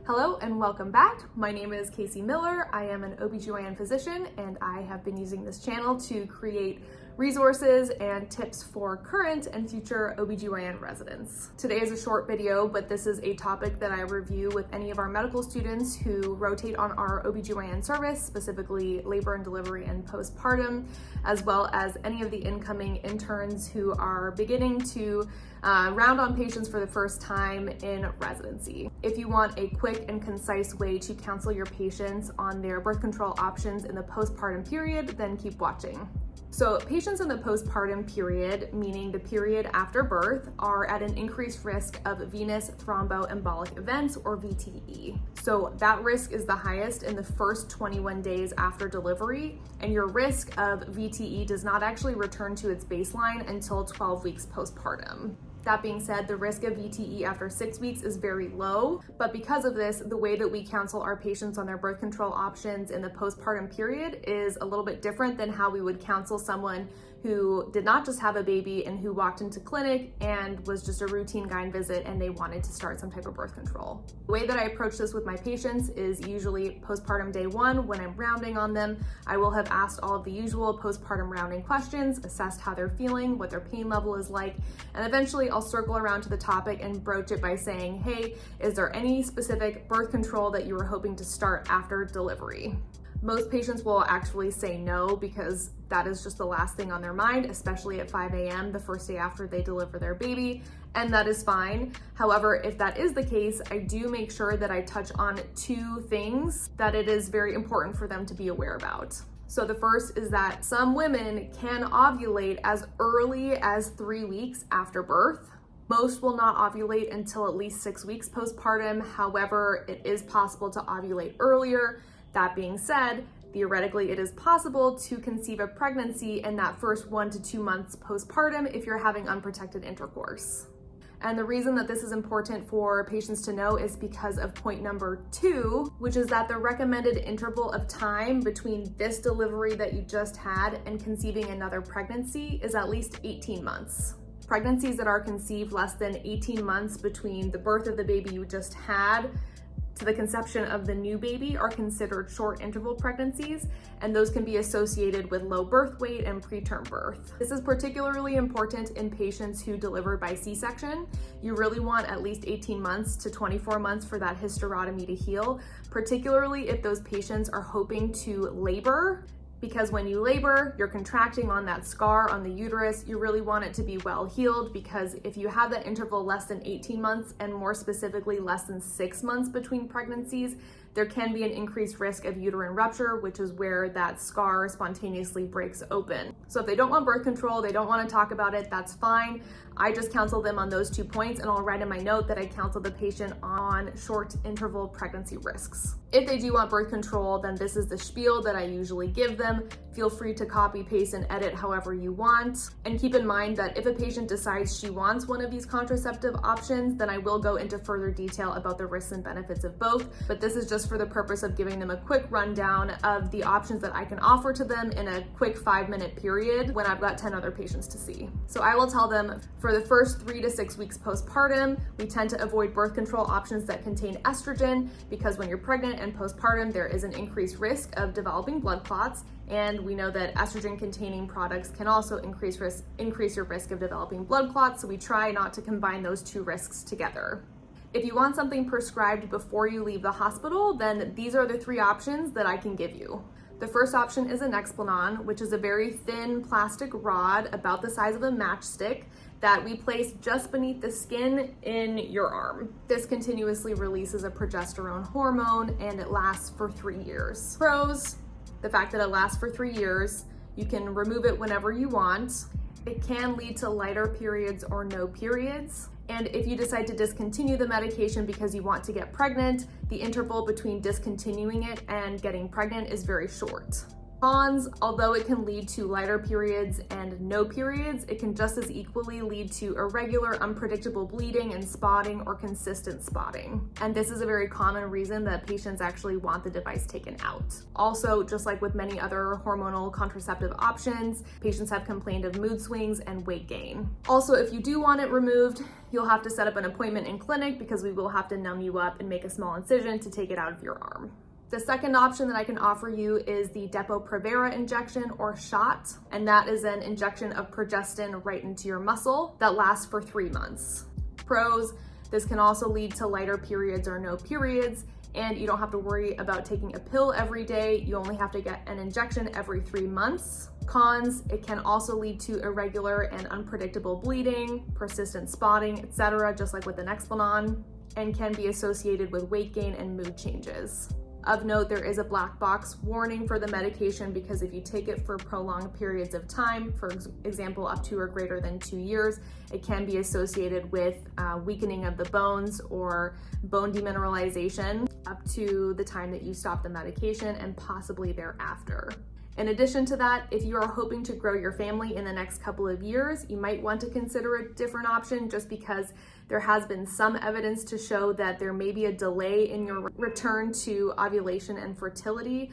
Hello and welcome back. My name is Casey Miller. I am an OBGYN physician and I have been using this channel to create resources and tips for current and future OBGYN residents. Today is a short video, but this is a topic that I review with any of our medical students who rotate on our OBGYN service, specifically labor and delivery and postpartum, as well as any of the incoming interns who are beginning to round on patients for the first time in residency. If you want a quick and concise way to counsel your patients on their birth control options in the postpartum period, then keep watching. So patients in the postpartum period, meaning the period after birth, are at an increased risk of venous thromboembolic events, or VTE. So that risk is the highest in the first 21 days after delivery, and your risk of VTE does not actually return to its baseline until 12 weeks postpartum. That being said, the risk of VTE after 6 weeks is very low, but because of this, the way that we counsel our patients on their birth control options in the postpartum period is a little bit different than how we would counsel someone who did not just have a baby and who walked into clinic and was just a routine GYN visit and they wanted to start some type of birth control. The way that I approach this with my patients is usually postpartum day 1, when I'm rounding on them, I will have asked all of the usual postpartum rounding questions, assessed how they're feeling, what their pain level is like, and eventually I'll circle around to the topic and broach it by saying, hey, is there any specific birth control that you were hoping to start after delivery? Most patients will actually say no, because that is just the last thing on their mind, especially at 5 a.m. the first day after they deliver their baby, and that is fine. However, if that is the case, I do make sure that I touch on 2 things that it is very important for them to be aware about. So the first is that some women can ovulate as early as 3 weeks after birth. Most will not ovulate until at least 6 weeks postpartum. However, it is possible to ovulate earlier. That being said, theoretically, it is possible to conceive a pregnancy in that first 1 to 2 months postpartum if you're having unprotected intercourse. And the reason that this is important for patients to know is because of point number 2, which is that the recommended interval of time between this delivery that you just had and conceiving another pregnancy is at least 18 months. Pregnancies that are conceived less than 18 months between the birth of the baby you just had to the conception of the new baby are considered short interval pregnancies, and those can be associated with low birth weight and preterm birth. This is particularly important in patients who deliver by C-section. You really want at least 18 months to 24 months for that hysterotomy to heal, particularly if those patients are hoping to labor. Because when you labor, you're contracting on that scar on the uterus. You really want it to be well healed, because if you have that interval less than 18 months, and more specifically less than 6 months between pregnancies, there can be an increased risk of uterine rupture, which is where that scar spontaneously breaks open. So if they don't want birth control, they don't want to talk about it, that's fine. I just counsel them on those 2 points, and I'll write in my note that I counsel the patient on short interval pregnancy risks. If they do want birth control, then this is the spiel that I usually give them. Feel free to copy, paste, and edit however you want. And keep in mind that if a patient decides she wants one of these contraceptive options, then I will go into further detail about the risks and benefits of both. But this is just for the purpose of giving them a quick rundown of the options that I can offer to them in a quick 5-minute period when I've got 10 other patients to see. So I will tell them for the first 3 to 6 weeks postpartum, we tend to avoid birth control options that contain estrogen, because when you're pregnant and postpartum, there is an increased risk of developing blood clots. And we know that estrogen-containing products can also increase your risk of developing blood clots, so we try not to combine those 2 risks together. If you want something prescribed before you leave the hospital, then these are the 3 options that I can give you. The first option is an Explon, which is a very thin plastic rod about the size of a matchstick that we place just beneath the skin in your arm. This continuously releases a progesterone hormone, and it lasts for 3 years. Pros: the fact that it lasts for 3 years, you can remove it whenever you want. It can lead to lighter periods or no periods. And if you decide to discontinue the medication because you want to get pregnant, the interval between discontinuing it and getting pregnant is very short. Cons, although it can lead to lighter periods and no periods, it can just as equally lead to irregular, unpredictable bleeding and spotting or consistent spotting. And this is a very common reason that patients actually want the device taken out. Also, just like with many other hormonal contraceptive options, patients have complained of mood swings and weight gain. Also, if you do want it removed, you'll have to set up an appointment in clinic because we will have to numb you up and make a small incision to take it out of your arm. The second option that I can offer you is the Depo-Provera injection or shot, and that is an injection of progestin right into your muscle that lasts for 3 months. Pros, this can also lead to lighter periods or no periods, and you don't have to worry about taking a pill every day. You only have to get an injection every 3 months. Cons, it can also lead to irregular and unpredictable bleeding, persistent spotting, etc., just like with an Explon, and can be associated with weight gain and mood changes. Of note, there is a black box warning for the medication because if you take it for prolonged periods of time, for example, up to or greater than 2 years, it can be associated with weakening of the bones or bone demineralization up to the time that you stop the medication and possibly thereafter. In addition to that, if you are hoping to grow your family in the next couple of years, you might want to consider a different option just because there has been some evidence to show that there may be a delay in your return to ovulation and fertility,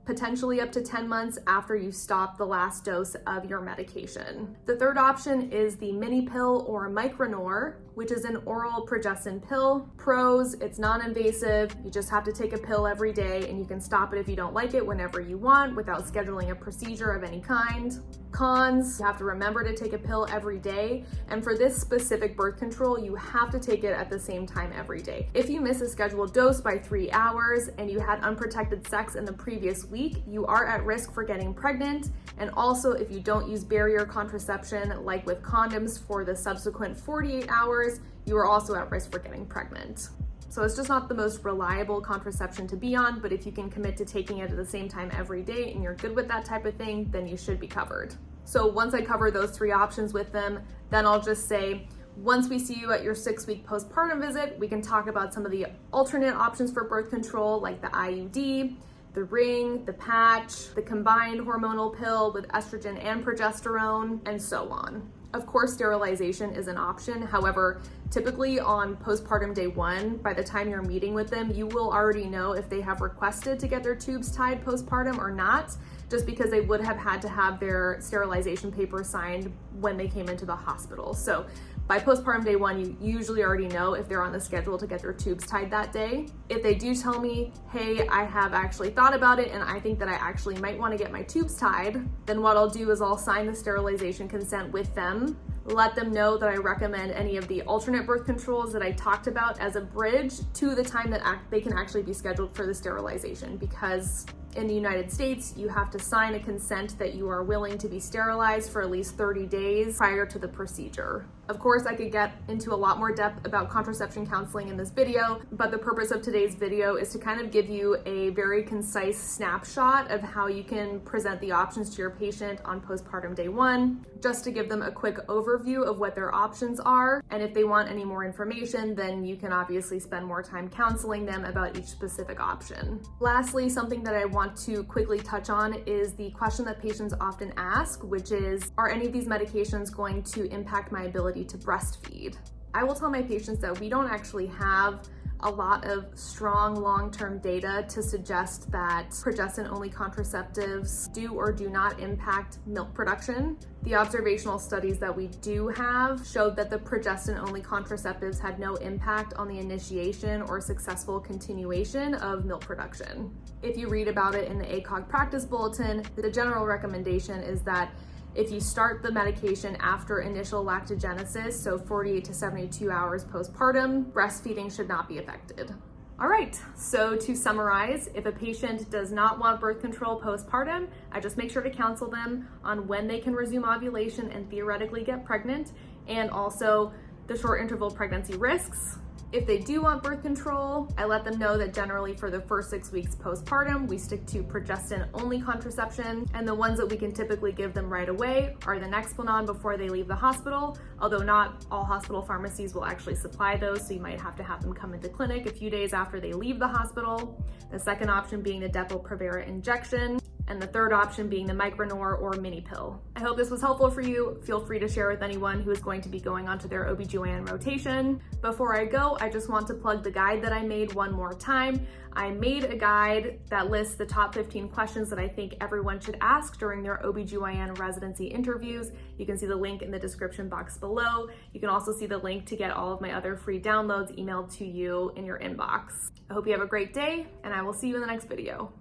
potentially up to 10 months after you stop the last dose of your medication. The third option is the mini pill or Micronor, which is an oral progestin pill. Pros, it's non-invasive. You just have to take a pill every day and you can stop it if you don't like it whenever you want without scheduling a procedure of any kind. Cons, you have to remember to take a pill every day. And for this specific birth control, you have to take it at the same time every day. If you miss a scheduled dose by 3 hours and you had unprotected sex in the previous week, you are at risk for getting pregnant. And also, if you don't use barrier contraception, like with condoms, for the subsequent 48 hours, you are also at risk for getting pregnant. So it's just not the most reliable contraception to be on, but if you can commit to taking it at the same time every day and you're good with that type of thing, then you should be covered. So once I cover those 3 options with them, then I'll just say, once we see you at your 6-week postpartum visit, we can talk about some of the alternate options for birth control, like the IUD, the ring, the patch, the combined hormonal pill with estrogen and progesterone, and so on. Of course, sterilization is an option. However, typically on postpartum day 1, by the time you're meeting with them, you will already know if they have requested to get their tubes tied postpartum or not, just because they would have had to have their sterilization papers signed when they came into the hospital. So by postpartum day 1, you usually already know if they're on the schedule to get their tubes tied that day. If they do tell me, hey, I have actually thought about it and I think that I actually might want to get my tubes tied, then what I'll do is I'll sign the sterilization consent with them, let them know that I recommend any of the alternate birth controls that I talked about as a bridge to the time that they can actually be scheduled for the sterilization, because in the United States, you have to sign a consent that you are willing to be sterilized for at least 30 days prior to the procedure. Of course, I could get into a lot more depth about contraception counseling in this video, but the purpose of today's video is to kind of give you a very concise snapshot of how you can present the options to your patient on postpartum day 1, just to give them a quick overview of what their options are. And if they want any more information, then you can obviously spend more time counseling them about each specific option. Lastly, something that I want to quickly touch on is the question that patients often ask, which is, are any of these medications going to impact my ability to breastfeed? I will tell my patients that we don't actually have a lot of strong long-term data to suggest that progestin-only contraceptives do or do not impact milk production. The observational studies that we do have showed that the progestin-only contraceptives had no impact on the initiation or successful continuation of milk production. If you read about it in the ACOG practice bulletin, the general recommendation is that if you start the medication after initial lactogenesis, so 48 to 72 hours postpartum, breastfeeding should not be affected. All right, so to summarize, if a patient does not want birth control postpartum, I just make sure to counsel them on when they can resume ovulation and theoretically get pregnant, and also the short interval pregnancy risks. If they do want birth control, I let them know that generally for the first 6 weeks postpartum, we stick to progestin-only contraception, and the ones that we can typically give them right away are the Explon before they leave the hospital, although not all hospital pharmacies will actually supply those, so you might have to have them come into clinic a few days after they leave the hospital. The second option being the Depo-Provera injection. and the third option being the Micronor or mini pill. I hope this was helpful for you. Feel free to share with anyone who is going to be going onto their OBGYN rotation. Before I go, I just want to plug the guide that I made one more time. I made a guide that lists the top 15 questions that I think everyone should ask during their OBGYN residency interviews. You can see the link in the description box below. You can also see the link to get all of my other free downloads emailed to you in your inbox. I hope you have a great day, and I will see you in the next video.